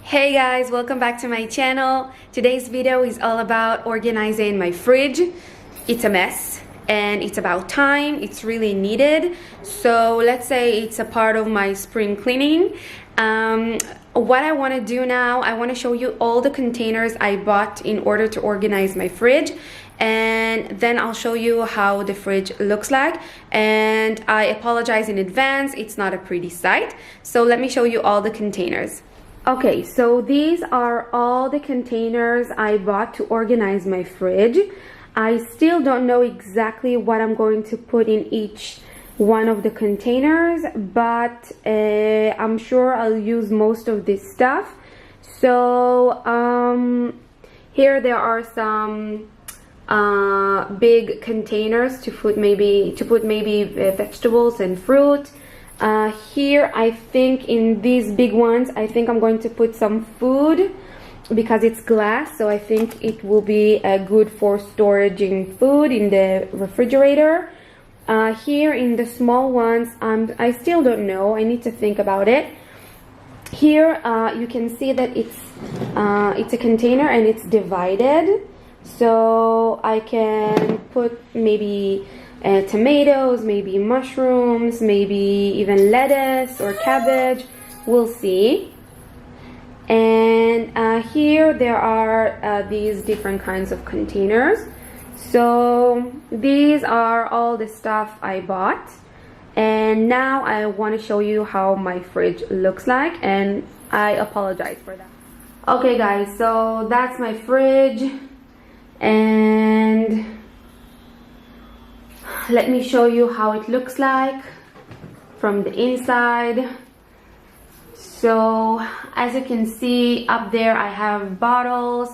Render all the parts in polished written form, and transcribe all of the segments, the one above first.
Hey guys, welcome back to my channel. Today's video is all about organizing my fridge. It's a mess and it's about time. It's really needed. So let's say it's a part of my spring cleaning. What I want to do now, I want to show you all the containers I bought in order to organize my fridge, and then I'll show you how the fridge looks like. And I apologize in advance, it's not a pretty sight. So let me show you all the containers. Okay, so these are all the containers I bought to organize my fridge. I still don't know exactly what I'm going to put in each one of the containers, but I'm sure I'll use most of this stuff. So here there are some big containers to put maybe vegetables and fruit. Here I think in these big ones I think I'm going to put some food because it's glass, so I think it will be good for storing food in the refrigerator. Here in the small ones, I still don't know, I need to think about it. Here you can see that it's a container and it's divided, so I can put maybe tomatoes, maybe mushrooms, maybe even lettuce or cabbage, we'll see. And here there are these different kinds of containers. So these are all the stuff I bought, and now I want to show you how my fridge looks like, and I apologize for that. Okay guys, so that's my fridge, and let me show you how it looks like from the inside. So as you can see up there, I have bottles.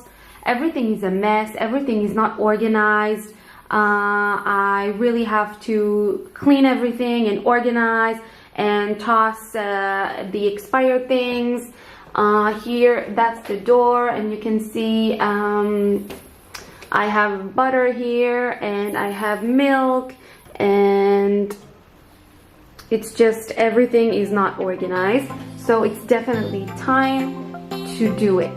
Everything is a mess, everything is not organized. I really have to clean everything and organize and toss the expired things. Here, that's the door, and you can see I have butter here and I have milk, and it's just everything is not organized. So it's definitely time to do it.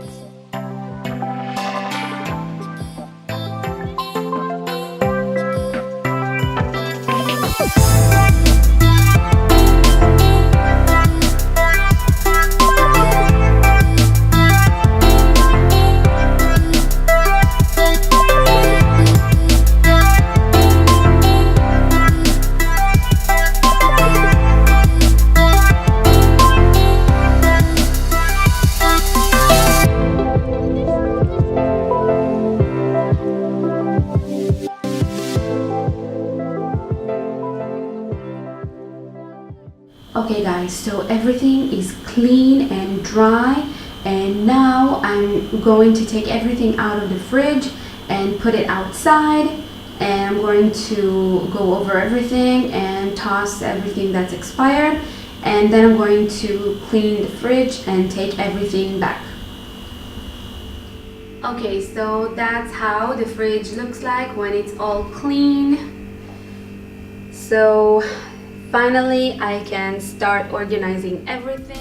Okay guys, so everything is clean and dry, and now I'm going to take everything out of the fridge and put it outside, and I'm going to go over everything and toss everything that's expired, and then I'm going to clean the fridge and take everything back. Okay, so that's how the fridge looks like when it's all clean. So finally, I can start organizing everything.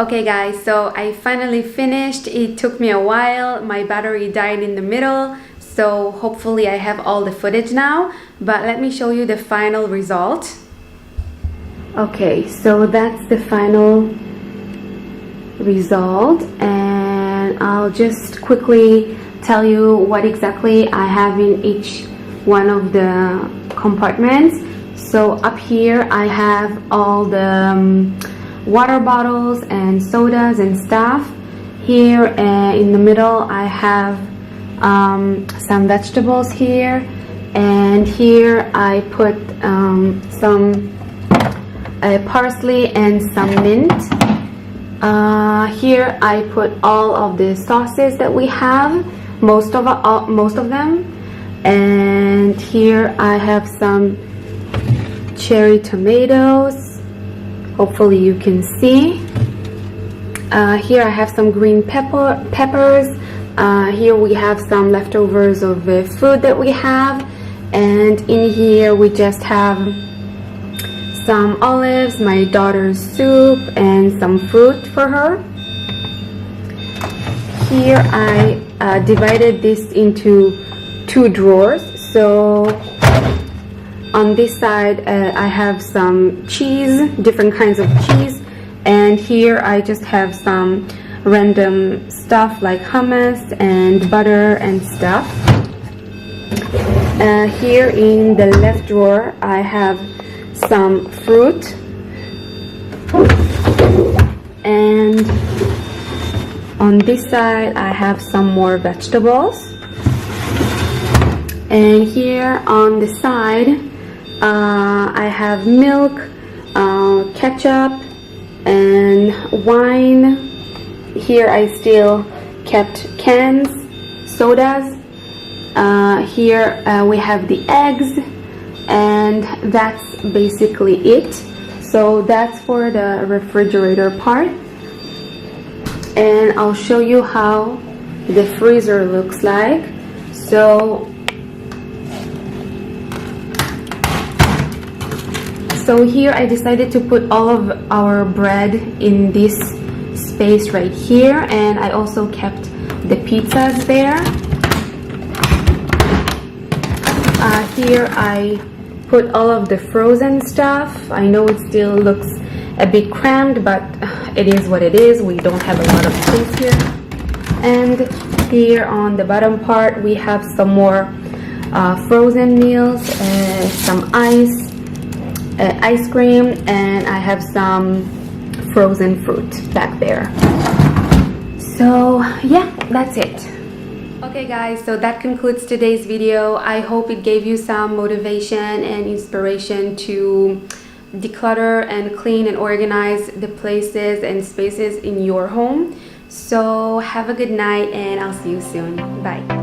Okay guys, so I finally finished. It took me a while. My battery died in the middle, so hopefully I have all the footage now. but let me show you the final result. Okay, so that's the final result, and I'll just quickly tell you what exactly I have in each one of the compartments. So up here I have all the water bottles and sodas and stuff. Here in the middle I have some vegetables here, and here I put some parsley and some mint. Here I put all of the sauces that we have, most of them, and here I have some cherry tomatoes. Hopefully you can see. Here I have some green peppers. Here we have some leftovers of the food that we have, and in here we just have some olives, my daughter's soup, and some fruit for her. Here I divided this into 2 drawers. So on this side I have some cheese, different kinds of cheese, and here I just have some random stuff like hummus and butter and stuff. Here in the left drawer I have some fruit, and on this side I have some more vegetables, and here on the side I have milk, ketchup and wine. Here I still kept cans, sodas. Here we have the eggs, and that's basically it. So that's for the refrigerator part, and I'll show you how the freezer looks like. So here I decided to put all of our bread in this space right here, and I also kept the pizzas there. Here I put all of the frozen stuff. I know it still looks a bit crammed, but it is what it is. We don't have a lot of space here. And here on the bottom part we have some more frozen meals, some ice cream, and I have some frozen fruit back there. So yeah, that's it. Okay guys, so that concludes today's video. I hope it gave you some motivation and inspiration to declutter and clean and organize the places and spaces in your home. So have a good night, and I'll see you soon. Bye.